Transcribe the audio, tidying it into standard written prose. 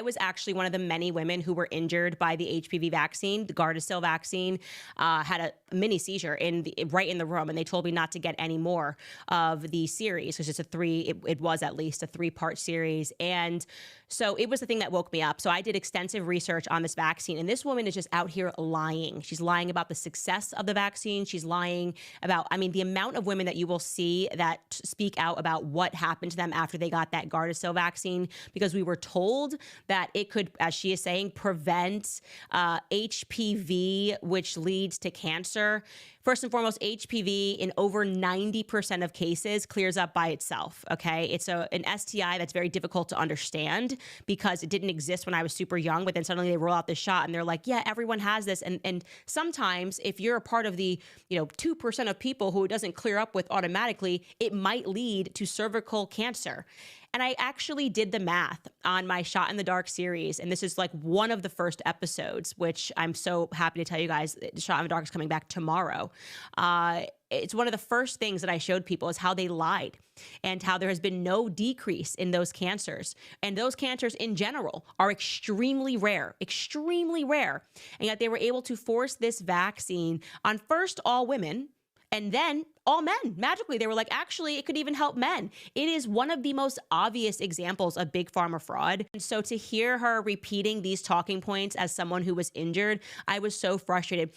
I was actually one of the many women who were injured by the HPV vaccine. The Gardasil vaccine had a mini seizure right in the room, and they told me not to get any more of the series because it was at least a 3-part series. And so it was the thing that woke me up. So I did extensive research on this vaccine, and this woman is just out here lying. She's lying about the success of the vaccine. She's lying about, I mean, the amount of women that you will see that speak out about what happened to them after they got that Gardasil vaccine, because we were told that it could, as she is saying, prevent HPV, which leads to cancer. First and foremost, HPV in over 90% of cases clears up by itself, okay? It's an STI that's very difficult to understand because it didn't exist when I was super young, but then suddenly they roll out this shot and they're like, yeah, everyone has this. And sometimes if you're a part of the 2% of people who it doesn't clear up with automatically, it might lead to cervical cancer. And I actually did the math on my Shot in the Dark series. And this is like one of the first episodes, which I'm so happy to tell you guys, Shot in the Dark is coming back tomorrow. It's one of the first things that I showed people is how they lied and how there has been no decrease in those cancers. And those cancers in general are extremely rare. And yet they were able to force this vaccine on first all women, and then all men. Magically, they were like, actually, it could even help men. It is one of the most obvious examples of big pharma fraud. And so to hear her repeating these talking points as someone who was injured, I was so frustrated.